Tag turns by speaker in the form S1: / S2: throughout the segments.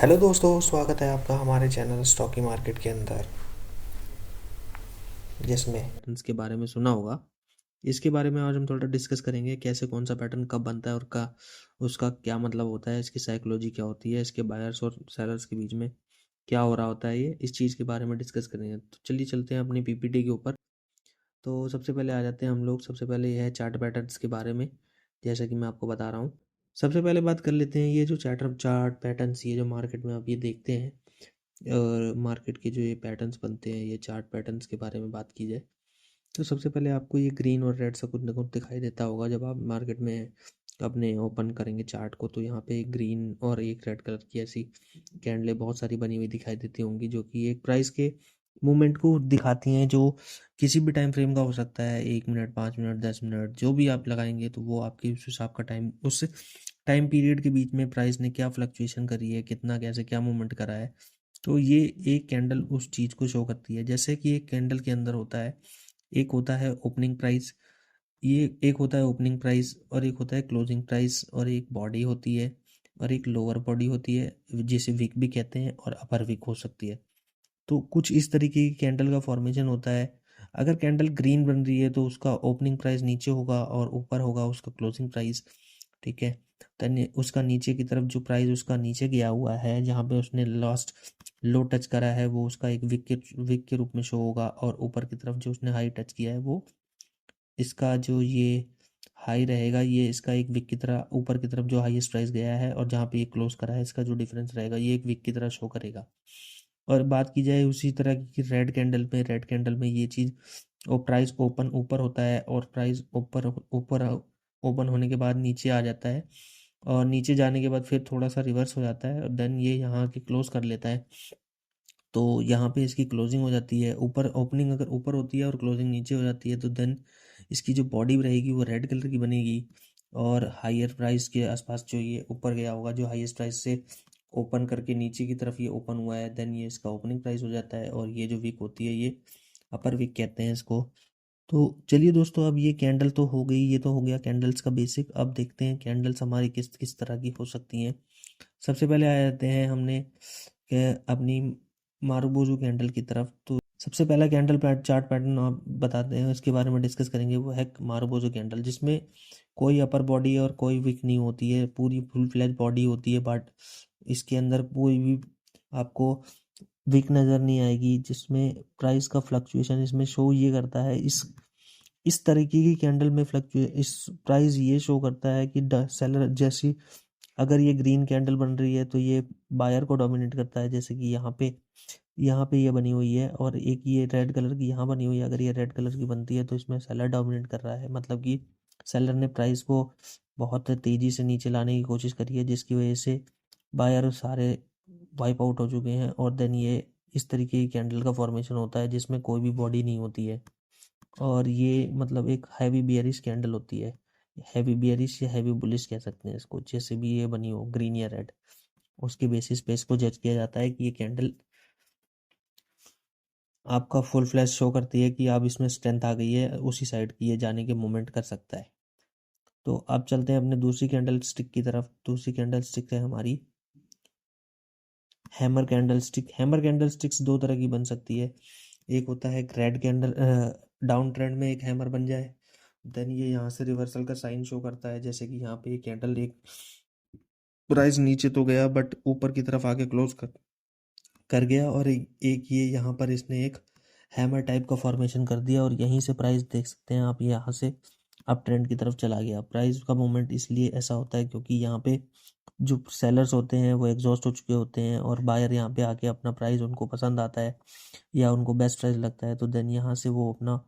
S1: Hello दोस्तों, स्वागत है आपका हमारे चैनल स्टॉकी मार्केट के अंदर, जिसमें पैटर्न्स के बारे में सुना होगा। इसके बारे में आज हम थोड़ा डिस्कस करेंगे, कैसे कौन सा पैटर्न कब बनता है और का उसका क्या मतलब होता है, इसकी साइकोलॉजी क्या होती है, इसके बायर्स और सेलर्स के बीच में क्या हो रहा होता है, ये इस चीज़ के बारे में डिस्कस करेंगे। तो चलिए चलते हैं अपनी पीपीटी के ऊपर। तो सबसे पहले आ जाते हैं हम लोग। सबसे पहले यह है चार्ट पैटर्न्स के बारे में, जैसा कि मैं आपको बता रहा हूँ। सबसे पहले बात कर लेते हैं ये जो चार्ट पैटर्न्स, ये जो मार्केट में आप ये देखते हैं और मार्केट के जो ये पैटर्न्स बनते हैं, ये चार्ट पैटर्न्स के बारे में बात की जाए तो सबसे पहले आपको ये ग्रीन और रेड सा कुछ ना कुछ दिखाई देता होगा। जब आप मार्केट में अपने ओपन करेंगे चार्ट को, तो यहाँ पे एक ग्रीन और एक रेड कलर की ऐसी कैंडलें बहुत सारी बनी हुई दिखाई देती होंगी, जो कि एक प्राइस के मूवमेंट को दिखाती हैं, जो किसी भी टाइम फ्रेम का हो सकता है। 1 मिनट, 5 मिनट, 10 मिनट, जो भी आप लगाएंगे तो वो आपके उस हिसाब का टाइम, उस टाइम पीरियड के बीच में प्राइस ने क्या फ्लक्चुएशन करी है, कितना कैसे क्या मूवमेंट करा है। तो ये एक कैंडल उस चीज़ को शो करती है। जैसे कि एक कैंडल के अंदर होता है, एक होता है ओपनिंग प्राइस, ये एक होता है ओपनिंग प्राइस और एक होता है क्लोजिंग प्राइस, और एक बॉडी होती है और एक लोअर बॉडी होती है, जिसे विक भी कहते हैं, और अपर विक हो सकती है। तो कुछ इस तरीके की कैंडल का फॉर्मेशन होता है। अगर कैंडल ग्रीन बन रही है तो उसका ओपनिंग प्राइस नीचे होगा और ऊपर होगा उसका क्लोजिंग प्राइस। ठीक है। तन उसका नीचे की तरफ जो प्राइस उसका नीचे गया हुआ है, जहाँ पे उसने लास्ट लो टच करा है, वो उसका एक विक के रूप में शो होगा, और ऊपर की तरफ जो उसने हाई टच किया है, वो इसका जो ये हाई रहेगा, ये इसका एक विक की तरह ऊपर की तरफ जो हाईएस्ट प्राइस गया है और जहाँ पे ये क्लोज करा है, इसका जो डिफरेंस रहेगा, ये एक विक की तरह शो करेगा। और बात की जाए उसी तरह की रेड कैंडल में ये चीज़, और प्राइस ओपन ऊपर होता है और प्राइस ऊपर ऊपर ओपन होने के बाद नीचे आ जाता है, और नीचे जाने के बाद फिर थोड़ा सा रिवर्स हो जाता है और देन ये यहाँ के क्लोज कर लेता है। तो यहाँ पे इसकी क्लोजिंग हो जाती है। ऊपर ओपनिंग अगर ऊपर होती है और क्लोजिंग नीचे हो जाती है, तो देन इसकी जो बॉडी रहेगी वो रेड कलर की बनेगी, और हायर प्राइस के आसपास जो ये ऊपर गया होगा, जो हाईएस्ट प्राइस से ओपन करके नीचे की तरफ ये ओपन हुआ है, देन ये इसका ओपनिंग प्राइस हो जाता है, और ये जो वीक होती है ये अपर वीक कहते हैं इसको। तो चलिए दोस्तों, अब ये कैंडल तो हो गई, ये तो हो गया कैंडल्स का बेसिक। अब देखते हैं कैंडल्स हमारी किस किस तरह की हो सकती हैं। सबसे पहले आ जाते हैं हमने अपनी मारुबोजू कैंडल की तरफ। तो सबसे पहला कैंडल चार्ट पैटर्न आप बताते हैं, इसके बारे में डिस्कस करेंगे। वो है मारुबोजू कैंडल, जिसमें कोई अपर बॉडी और कोई विक नहीं होती है, पूरी फुल फ्लैज बॉडी होती है, बट इसके अंदर कोई भी आपको विक नज़र नहीं आएगी, जिसमें प्राइस का फ्लक्चुएशन इसमें शो ये करता है। इस तरीके की कैंडल में फ्लक्चुए इस प्राइस ये शो करता है कि सेलर जैसी, अगर ये ग्रीन कैंडल बन रही है तो ये बायर को डोमिनेट करता है, जैसे कि यहाँ पे ये बनी हुई है, और एक ये रेड कलर की यहाँ बनी हुई है। अगर ये रेड कलर की बनती है तो इसमें सेलर डोमिनेट कर रहा है, मतलब कि सेलर ने प्राइस को बहुत तेज़ी से नीचे लाने की कोशिश करी है, जिसकी वजह से बायर सारे वाइप आउट हो चुके हैं। और देन ये इस तरीके की कैंडल का फॉर्मेशन होता है, जिसमें कोई भी बॉडी नहीं होती है, और ये मतलब एक हैवी बियरिश कैंडल होती है। हैवी बियरिश या हैवी बुलिश कह सकते हैं इसको, जैसे भी ये बनी हो ग्रीन या रेड, उसके बेसिस पे इसको जज किया जाता है कि ये कैंडल आपका फुल फ्लैश शो करती है कि आप इसमें स्ट्रेंथ आ गई है, उसी साइड की ये जाने के मूवमेंट कर सकता है। तो अब चलते हैं अपने दूसरी कैंडल स्टिक की तरफ। दूसरी कैंडल स्टिक है हमारी hammer candle stick. Hammer candle sticks दो तरह की बन सकती है। एक होता है रेड कैंडल, डाउन ट्रेंड में एक हैमर बन जाए, देन ये यहाँ से रिवर्सल का साइन शो करता है, जैसे कि यहाँ पे ये कैंडल एक प्राइस नीचे तो गया बट ऊपर की तरफ आके क्लोज कर गया, और एक ये यहाँ पर इसने एक हैमर टाइप का फॉर्मेशन कर दिया, और यहीं से प्राइस देख सकते हैं आप, यहाँ से अप ट्रेंड की तरफ चला गया। प्राइस का मूवमेंट इसलिए ऐसा होता है क्योंकि यहाँ पे जो सेलर्स होते हैं वो एग्जॉस्ट हो चुके होते हैं, और बायर यहाँ पे आके अपना प्राइस उनको पसंद आता है या उनको बेस्ट प्राइस लगता है, तो देन यहाँ से वो अपना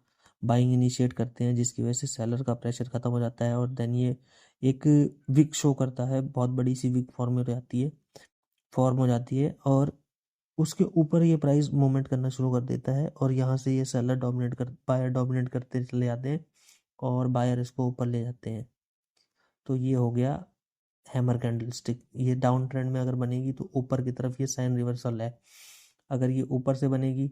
S1: बाइंग इनिशिएट करते हैं, जिसकी वजह से सेलर का प्रेशर खत्म हो जाता है, और देन ये एक विक शो करता है, बहुत बड़ी सी विक फॉर्म हो जाती है, और उसके ऊपर ये प्राइस मूवमेंट करना शुरू कर देता है, और यहाँ से ये बायर डोमिनेट करते चले जाते हैं, और बायर इसको ऊपर ले जाते हैं। तो ये हो गया हैमर कैंडल स्टिक। ये डाउन ट्रेंड में अगर बनेगी तो ऊपर की तरफ ये साइन रिवर्सल है, अगर ये ऊपर से बनेगी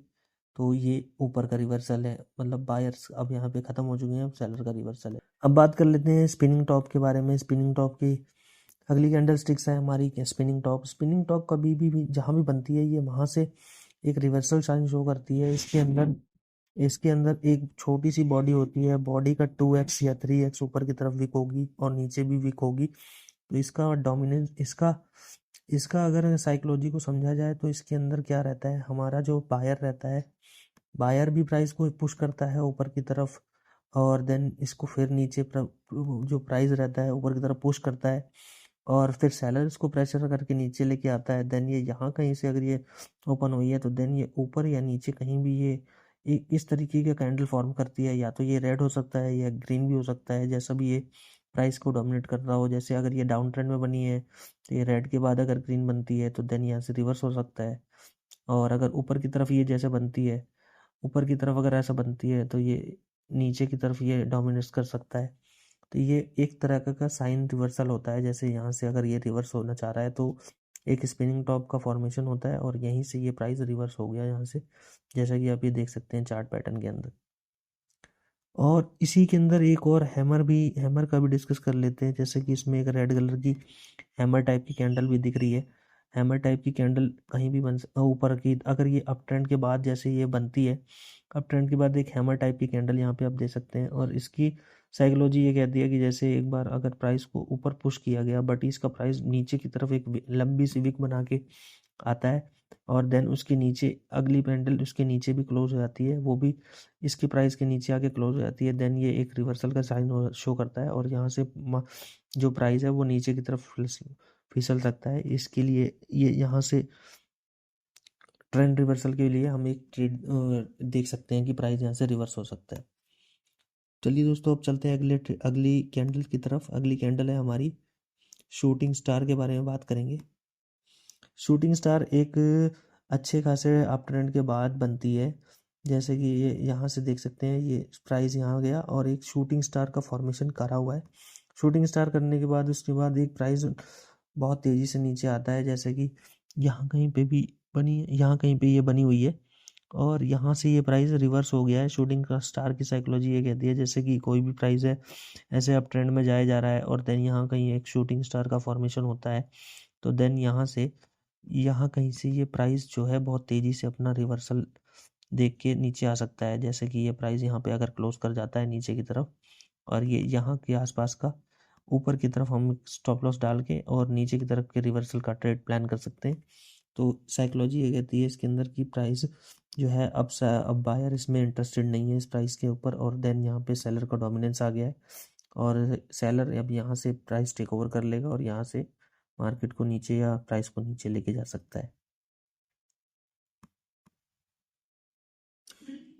S1: तो ये ऊपर का रिवर्सल है, मतलब बायर्स अब यहाँ पे ख़त्म हो चुके हैं, अब सेलर का रिवर्सल है। अब बात कर लेते हैं स्पिनिंग टॉप के बारे में। स्पिनिंग टॉप की अगली कैंडल स्टिक्स है हमारी स्पिनिंग टॉप। स्पिनिंग टॉप कभी भी जहाँ भी बनती है ये वहाँ से एक रिवर्सल साइन शो करती है। इसके अंदर एक छोटी सी बॉडी होती है, बॉडी का 2x या 3x ऊपर की तरफ विक होगी और नीचे भी विक होगी। तो इसका डोमिनेंस इसका अगर साइकोलॉजी को समझा जाए तो इसके अंदर क्या रहता है, हमारा जो बायर रहता है, बायर भी प्राइस को पुश करता है ऊपर की तरफ और देन इसको फिर नीचे जो प्राइस रहता है ऊपर की तरफ पुश करता है और फिर सेलर इसको प्रेशर करके नीचे लेके आता है। देन ये यहाँ कहीं से अगर ये ओपन हुई है तो देन ये ऊपर या नीचे कहीं भी ये इस तरीके का कैंडल फॉर्म करती है। या तो ये रेड हो सकता है या ग्रीन भी हो सकता है, जैसा भी ये प्राइस को डोमिनेट कर रहा हो। जैसे अगर ये डाउन ट्रेंड में बनी है तो ये रेड के बाद अगर ग्रीन बनती है तो देन यहाँ से रिवर्स हो सकता है। और अगर ऊपर की तरफ ये जैसे बनती है, ऊपर की तरफ अगर ऐसा बनती है तो ये नीचे की तरफ ये डोमिनेट कर सकता है। तो ये एक तरह का साइन रिवर्सल होता है। जैसे यहाँ से अगर ये रिवर्स होना चाह रहा है तो एक स्पिनिंग टॉप का फॉर्मेशन होता है और यहीं से ये प्राइस रिवर्स हो गया यहाँ से, जैसा कि आप ये देख सकते हैं चार्ट पैटर्न के अंदर। और इसी के अंदर एक और हैमर का भी डिस्कस कर लेते हैं। जैसे कि इसमें एक रेड कलर की हैमर टाइप की कैंडल भी दिख रही है। हैमर टाइप की कैंडल कहीं भी ऊपर की अगर ये अप ट्रेंड के बाद जैसे ये बनती है, अप ट्रेंड के बाद एक हैमर टाइप की कैंडल यहाँ पे आप देख सकते हैं। और इसकी साइकोलॉजी ये कहती है कि जैसे एक बार अगर प्राइस को ऊपर पुश किया गया बट इसका प्राइस नीचे की तरफ एक लंबी सी विक बना के आता है और देन उसके नीचे अगली कैंडल उसके नीचे भी क्लोज हो जाती है, वो भी इसके प्राइस के नीचे आके क्लोज हो जाती है। देन ये एक रिवर्सल का साइन शो करता है और यहाँ से जो प्राइस है वो नीचे की तरफ फिसल सकता है। इसके लिए ये यहाँ से ट्रेंड रिवर्सल के लिए हम एक ट्रेड देख सकते हैं कि प्राइस यहाँ से रिवर्स हो सकता है। चलिए दोस्तों अब चलते हैं अगली कैंडल की तरफ। अगली कैंडल है हमारी शूटिंग स्टार के बारे में बात करेंगे। शूटिंग स्टार एक अच्छे खासे अप ट्रेंड के बाद बनती है। जैसे कि ये यहाँ से देख सकते हैं ये प्राइस यहाँ गया और एक शूटिंग स्टार का फॉर्मेशन करा हुआ है। शूटिंग स्टार करने के बाद उसके बाद एक प्राइस बहुत तेज़ी से नीचे आता है। जैसे कि यहाँ कहीं पे भी यहाँ कहीं पे ये बनी हुई है और यहाँ से ये प्राइस रिवर्स हो गया है। शूटिंग का स्टार की साइकोलॉजी ये कहती है जैसे कि कोई भी प्राइस है ऐसे अप ट्रेंड में जाया जा रहा है और देन यहाँ कहीं एक शूटिंग स्टार का फॉर्मेशन होता है तो देन यहाँ कहीं से ये प्राइस जो है बहुत तेज़ी से अपना रिवर्सल देख के नीचे आ सकता है। जैसे कि ये प्राइस यहाँ पे अगर क्लोज कर जाता है नीचे की तरफ और ये यहाँ के आसपास का ऊपर की तरफ हम स्टॉप लॉस डाल के और नीचे की तरफ के रिवर्सल का ट्रेड प्लान कर सकते हैं। तो साइकोलॉजी ये कहती है इसके अंदर की प्राइस जो है अब बायर इसमें इंटरेस्टेड नहीं है इस प्राइस के ऊपर और देन यहाँ पे सेलर का डोमिनेंस आ गया है और सेलर अब यहाँ से प्राइस टेक ओवर कर लेगा और यहाँ से मार्केट को नीचे या प्राइस को नीचे लेके जा सकता है।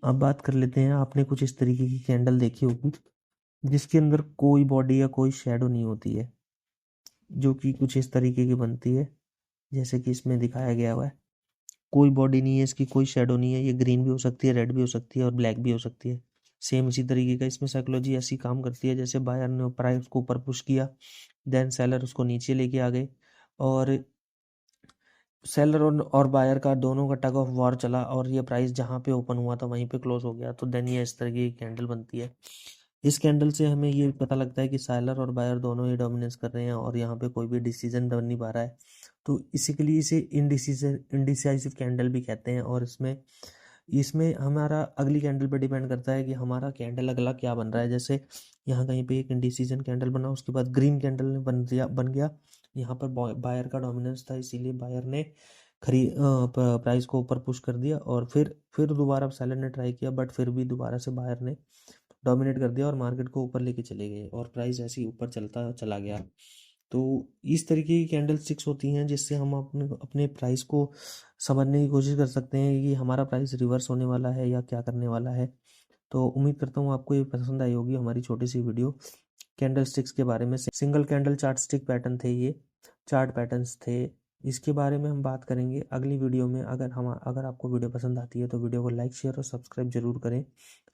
S1: अब बात कर लेते हैं, आपने कुछ इस तरीके की कैंडल देखी होगी जिसके अंदर कोई बॉडी या कोई शेडो नहीं होती है, जो कि कुछ इस तरीके की बनती है जैसे कि इसमें दिखाया गया हुआ है। कोई बॉडी नहीं है इसकी, कोई शेडो नहीं है। ये ग्रीन भी हो सकती है, रेड भी हो सकती है और ब्लैक भी हो सकती है। सेम इसी तरीके का इसमें साइकोलॉजी ऐसी काम करती है जैसे बायर ने प्राइस को ऊपर पुश किया देन सेलर उसको नीचे लेके आ गए और सेलर और बायर का दोनों का टग ऑफ वॉर चला और ये प्राइस जहाँ पे ओपन हुआ था वहीं पे क्लोज हो गया। तो देन ये इस तरह की कैंडल बनती है। इस कैंडल से हमें ये पता लगता है कि सेलर और बायर दोनों ही डोमिनेंस कर रहे हैं और यहाँ पे कोई भी डिसीजन बन नहीं पा रहा है। तो इसी के लिए इसे इंडिसाइसिव कैंडल भी कहते हैं। और इसमें इसमें हमारा अगली कैंडल पे डिपेंड करता है कि हमारा कैंडल अगला क्या बन रहा है। जैसे यहाँ कहीं पे एक इंडिसीजन कैंडल बना, उसके बाद ग्रीन कैंडल बन गया। यहाँ पर बायर का डोमिनेंस था इसीलिए बायर ने प्राइस को ऊपर पुश कर दिया और फिर दोबारा सेलर ने ट्राई किया बट फिर भी दोबारा से बायर ने डोमिनेट कर दिया और मार्केट को ऊपर लेके चले गए और प्राइस ऐसे ही ऊपर चलता चला गया। तो इस तरीके की कैंडल स्टिक्स होती हैं जिससे हम अपने प्राइस को समझने की कोशिश कर सकते हैं कि हमारा प्राइस रिवर्स होने वाला है या क्या करने वाला है। तो उम्मीद करता हूँ आपको ये पसंद आई होगी हमारी छोटी सी वीडियो कैंडल स्टिक्स के बारे में। Single candle chart stick pattern थे, ये चार्ट पैटर्न्स थे। इसके बारे में हम बात करेंगे अगली वीडियो में। अगर आपको वीडियो पसंद आती है तो वीडियो को लाइक शेयर और सब्सक्राइब जरूर करें।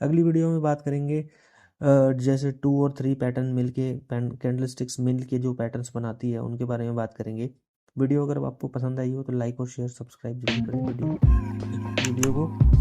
S1: अगली वीडियो में बात करेंगे जैसे 2 और 3 पैटर्न मिलके कैंडल स्टिक्स मिल के जो पैटर्न्स बनाती है उनके बारे में बात करेंगे। वीडियो अगर आपको पसंद आई हो तो लाइक और शेयर सब्सक्राइब जरूर करें वीडियो को।